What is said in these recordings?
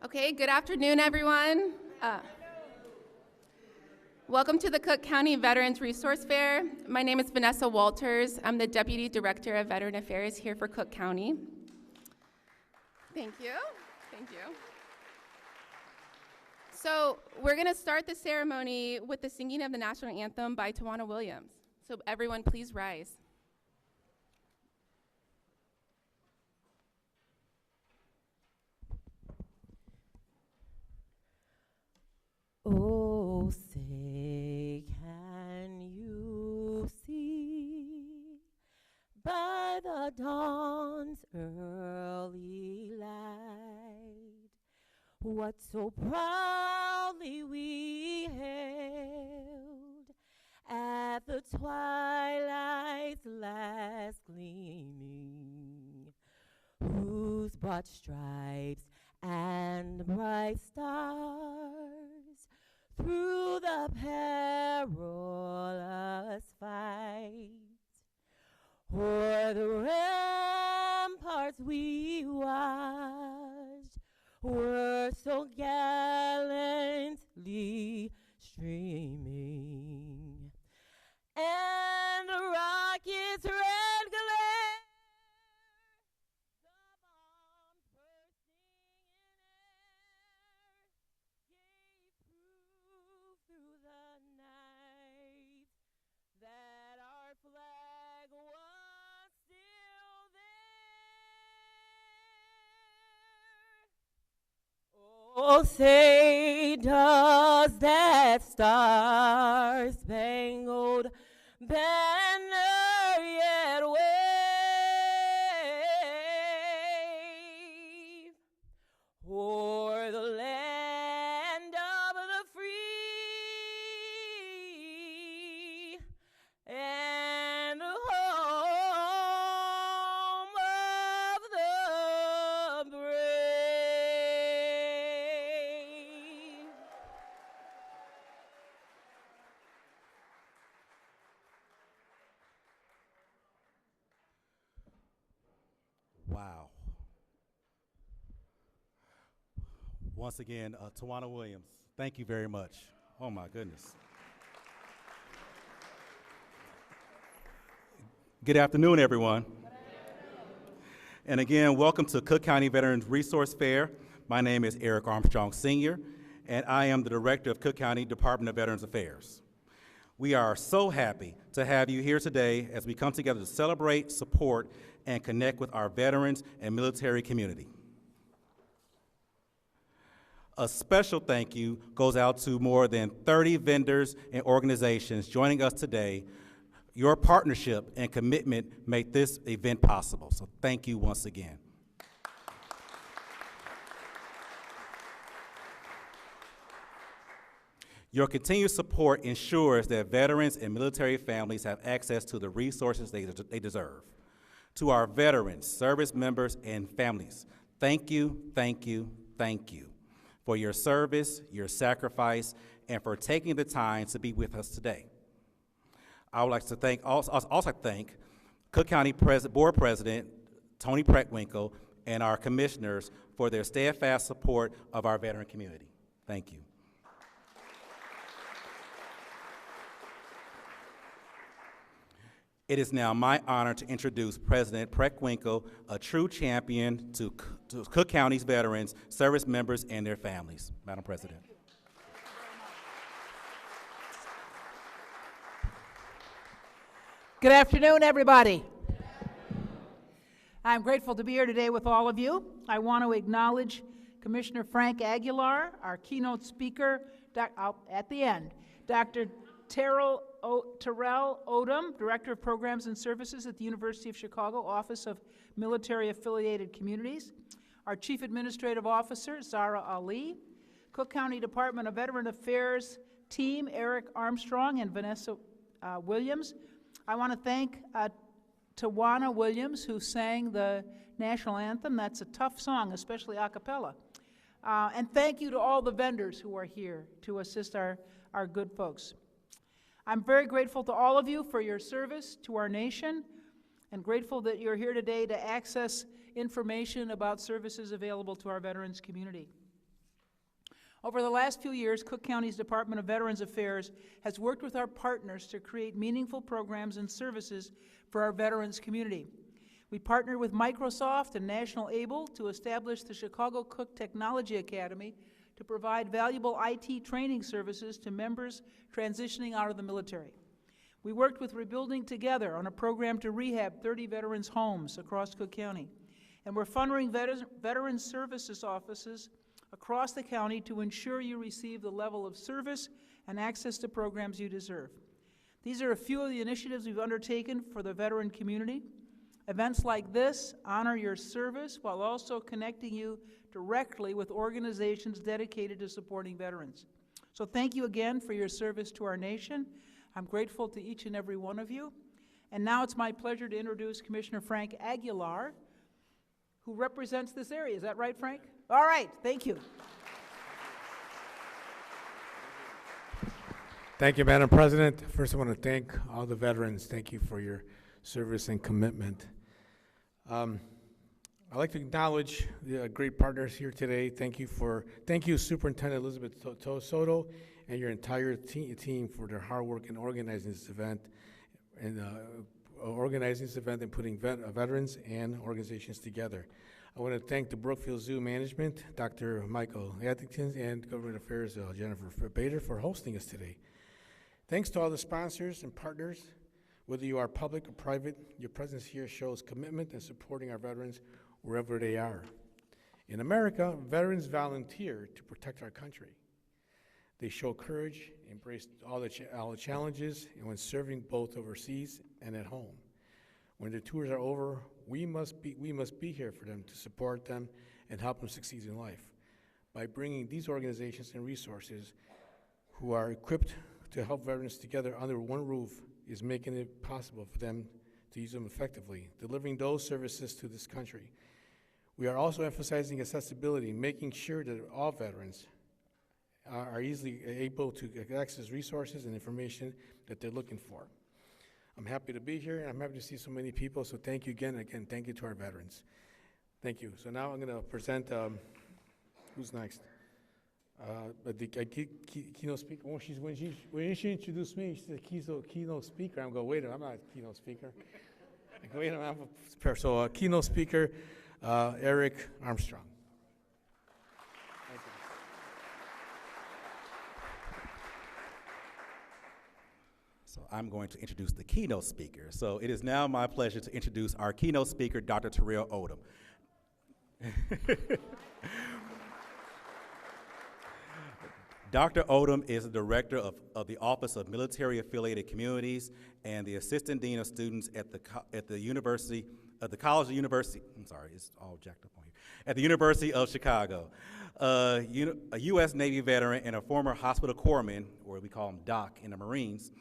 Okay, good afternoon, everyone. Welcome to the Cook County Veterans Resource Fair. My name is Vanessa Walters. I'm the Deputy Director of Veteran Affairs here for Cook County. Thank you. Thank you. So we're going to start the ceremony with the singing of the national anthem by Tawana Williams. So everyone, please rise. Oh, say, can you see by the dawn's early light what so proudly we hailed at the twilight's last gleaming, whose broad stripes and bright stars through the perilous fight o'er the ramparts we watched were so gallantly streaming, and the rocket's red glare, the bombs bursting in air, gave proof through the night that our flag was still there. Oh, say, does that star-spangled banner yet wave o'er the land of the free and the home of the brave? Wow. Once again, Tawana Williams, thank you very much. Oh my goodness. Good afternoon, everyone. And again, welcome to Cook County Veterans Resource Fair. My name is Eric Armstrong Sr., and I am the Director of Cook County Department of Veterans Affairs. We are so happy to have you here today as we come together to celebrate, support, and connect with our veterans and military community. A special thank you goes out to more than 30 vendors and organizations joining us today. Your partnership and commitment make this event possible, so thank you once again. Your continued support ensures that veterans and military families have access to the resources they deserve. To our veterans, service members, and families, thank you, thank you, thank you for your service, your sacrifice, and for taking the time to be with us today. I would like to also thank Cook County Board President Tony Preckwinkle and our commissioners for their steadfast support of our veteran community. Thank you. It is now my honor to introduce President Preckwinkle, a true champion to Cook County's veterans, service members, and their families. Madam President. Good afternoon, everybody. I'm grateful to be here today with all of you. I want to acknowledge Commissioner Frank Aguilar, our keynote speaker, at the end, Dr. Terrell Odom, Director of Programs and Services at the University of Chicago, Office of Military Affiliated Communities, our Chief Administrative Officer, Zara Ali, Cook County Department of Veteran Affairs team, Eric Armstrong and Vanessa Williams. I want to thank Tawana Williams, who sang the national anthem. That's a tough song, especially a cappella. And thank you to all the vendors who are here to assist our good folks. I'm very grateful to all of you for your service to our nation, and grateful that you're here today to access information about services available to our veterans community. Over the last few years, Cook County's Department of Veterans Affairs has worked with our partners to create meaningful programs and services for our veterans community. We partnered with Microsoft and National Able to establish the Chicago Cook Technology Academy to provide valuable IT training services to members transitioning out of the military. We worked with Rebuilding Together on a program to rehab 30 veterans' homes across Cook County. And we're funding veteran services offices across the county to ensure you receive the level of service and access to programs you deserve. These are a few of the initiatives we've undertaken for the veteran community. Events like this honor your service while also connecting you directly with organizations dedicated to supporting veterans. So thank you again for your service to our nation. I'm grateful to each and every one of you. And now it's my pleasure to introduce Commissioner Frank Aguilar, who represents this area. Is that right, Frank? All right, thank you. Thank you, Madam President. First, I want to thank all the veterans. Thank you for your service and commitment. I'd like to acknowledge the great partners here today. Thank you, Superintendent Elizabeth Soto and your entire team for their hard work in organizing this event and putting veterans and organizations together. I want to thank the Brookfield Zoo Management, Dr. Michael Addington, and Government Affairs Jennifer Bader for hosting us today. Thanks to all the sponsors and partners. Whether you are public or private, your presence here shows commitment in supporting our veterans wherever they are. In America, veterans volunteer to protect our country. They show courage, embrace all the challenges, and when serving both overseas and at home. When their tours are over, we must be here for them to support them and help them succeed in life. By bringing these organizations and resources who are equipped to help veterans together under one roof is making it possible for them to use them effectively, delivering those services to this country. We are also emphasizing accessibility, making sure that all veterans are easily able to access resources and information that they're looking for. I'm happy to be here, and I'm happy to see so many people, so thank you again. Again, thank you to our veterans. Thank you. So now I'm going to present, who's next? The keynote speaker. When she introduced me, she said keynote speaker. I'm going, wait a minute, I'm not a keynote speaker. Like, wait a minute, I'm a prepared. So keynote speaker, Eric Armstrong. Thank you. So I'm going to introduce the keynote speaker. So it is now my pleasure to introduce our keynote speaker, Dr. Terrell Odom. Dr. Odom is the director of the Office of Military Affiliated Communities and the Assistant Dean of Students at the College of University, I'm sorry, it's all jacked up on here, at the University of Chicago. A U.S. Navy veteran and a former hospital corpsman, or we call him Doc in the Marines,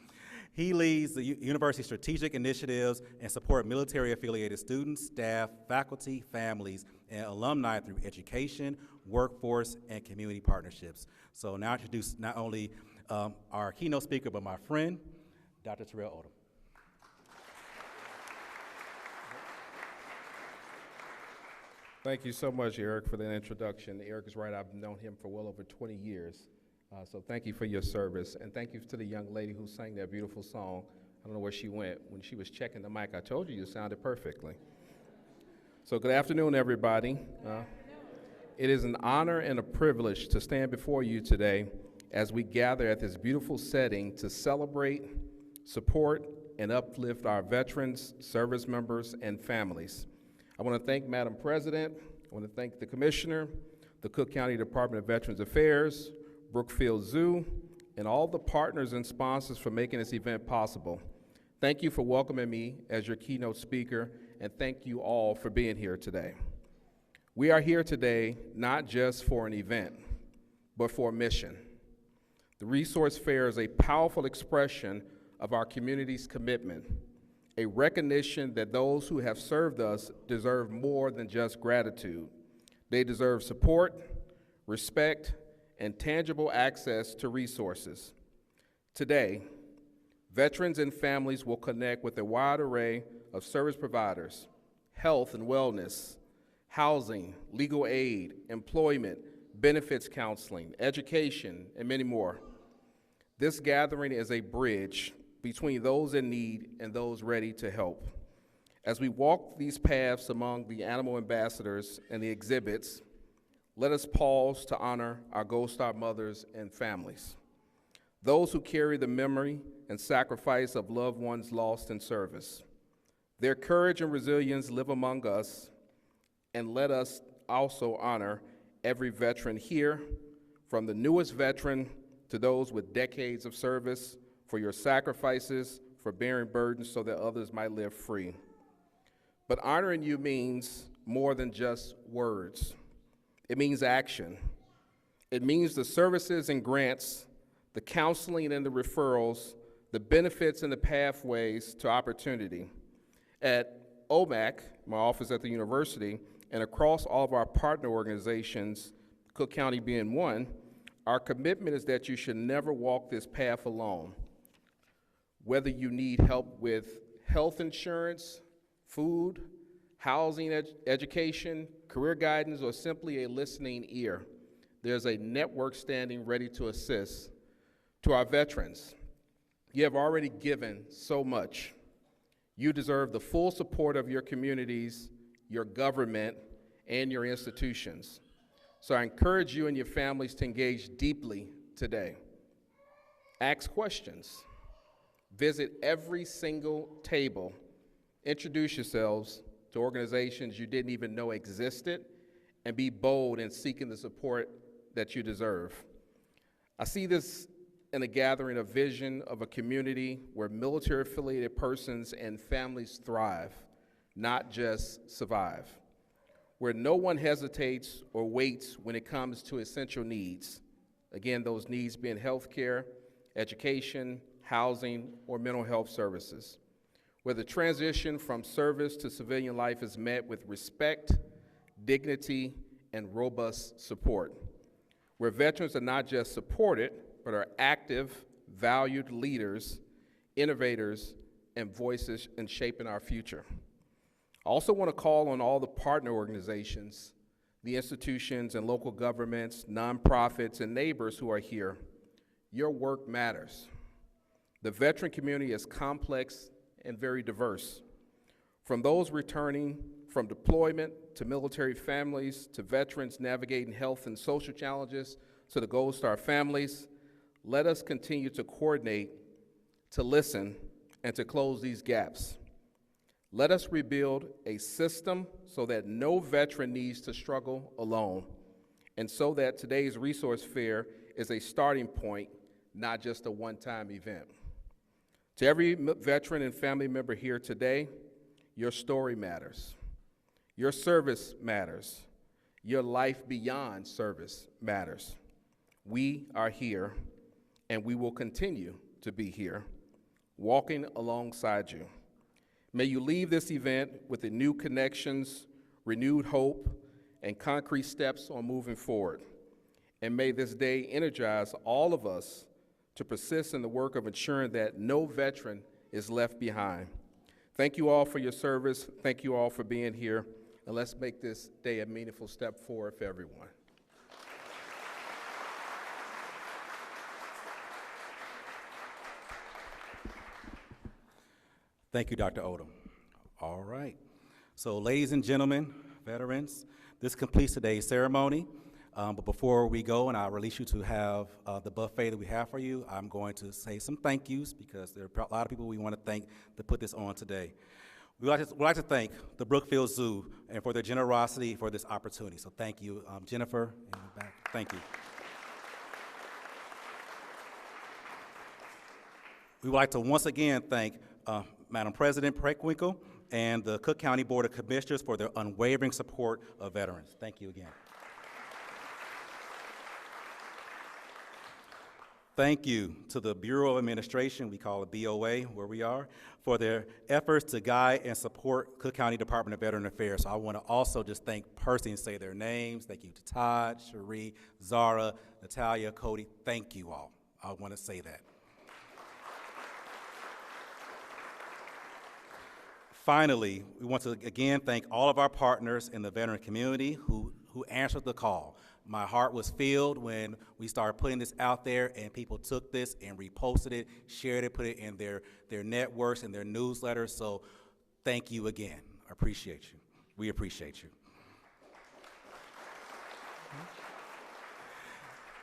he leads the university's strategic initiatives and support military-affiliated students, staff, faculty, families, and alumni through education, workforce, and community partnerships. So now I introduce not only our keynote speaker, but my friend, Dr. Terrell Odom. Thank you so much, Eric, for that introduction. Eric is right. I've known him for well over 20 years. So thank you for your service. And thank you to the young lady who sang that beautiful song. I don't know where she went. When she was checking the mic, I told you sounded perfectly. So good afternoon, everybody. It is an honor and a privilege to stand before you today as we gather at this beautiful setting to celebrate, support, and uplift our veterans, service members, and families. I want to thank Madam President. I want to thank the Commissioner, the Cook County Department of Veterans Affairs, Brookfield Zoo, and all the partners and sponsors for making this event possible. Thank you for welcoming me as your keynote speaker, and thank you all for being here today. We are here today not just for an event, but for a mission. The Resource Fair is a powerful expression of our community's commitment, a recognition that those who have served us deserve more than just gratitude. They deserve support, respect, and tangible access to resources. Today, veterans and families will connect with a wide array of service providers, health and wellness, housing, legal aid, employment, benefits counseling, education, and many more. This gathering is a bridge between those in need and those ready to help. As we walk these paths among the animal ambassadors and the exhibits, let us pause to honor our Gold Star mothers and families, those who carry the memory and sacrifice of loved ones lost in service. Their courage and resilience live among us, and let us also honor every veteran here, from the newest veteran to those with decades of service, for your sacrifices, for bearing burdens so that others might live free. But honoring you means more than just words. It means action. It means the services and grants, the counseling and the referrals, the benefits and the pathways to opportunity. At OMAC, my office at the university, and across all of our partner organizations, Cook County being one, our commitment is that you should never walk this path alone. Whether you need help with health insurance, food, housing, education, career guidance, or simply a listening ear, there's a network standing ready to assist. To our veterans, you have already given so much. You deserve the full support of your communities, your government, and your institutions. So I encourage you and your families to engage deeply today. Ask questions. Visit every single table. Introduce yourselves to organizations you didn't even know existed, and be bold in seeking the support that you deserve. I see this in a gathering of vision of a community where military-affiliated persons and families thrive, not just survive, where no one hesitates or waits when it comes to essential needs. Again, those needs being healthcare, education, housing, or mental health services, where the transition from service to civilian life is met with respect, dignity, and robust support, where veterans are not just supported, but are active, valued leaders, innovators, and voices in shaping our future. I also want to call on all the partner organizations, the institutions and local governments, nonprofits, and neighbors who are here. Your work matters. The veteran community is complex and very diverse. From those returning from deployment to military families to veterans navigating health and social challenges to the Gold Star families, let us continue to coordinate, to listen, and to close these gaps. Let us rebuild a system so that no veteran needs to struggle alone, and so that today's resource fair is a starting point, not just a one-time event. To every veteran and family member here today, your story matters. Your service matters. Your life beyond service matters. We are here, and we will continue to be here, walking alongside you. May you leave this event with the new connections, renewed hope, and concrete steps on moving forward. And may this day energize all of us to persist in the work of ensuring that no veteran is left behind. Thank you all for your service. Thank you all for being here. And let's make this day a meaningful step forward for everyone. Thank you, Dr. Odom. All right. So, ladies and gentlemen, veterans, this completes today's ceremony. But before we go and I release you to have the buffet that we have for you, I'm going to say some thank yous because there are a lot of people we want to thank to put this on today. We'd like to thank the Brookfield Zoo and for their generosity for this opportunity. So thank you. Jennifer, in the back, thank you. We would like to once again thank Madam President Preckwinkle and the Cook County Board of Commissioners for their unwavering support of veterans. Thank you again. Thank you to the Bureau of Administration, we call it BOA, where we are, for their efforts to guide and support Cook County Department of Veteran Affairs. So I want to also just thank personally and say their names. Thank you to Todd, Cherie, Zara, Natalia, Cody. Thank you all. I want to say that. Finally, we want to again thank all of our partners in the veteran community who answered the call. My heart was filled when we started putting this out there and people took this and reposted it, shared it, put it in their networks and their newsletters. So thank you again. I appreciate you. We appreciate you.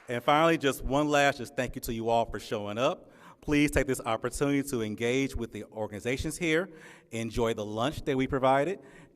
And finally, just one last thank you to you all for showing up. Please take this opportunity to engage with the organizations here, enjoy the lunch that we provided, and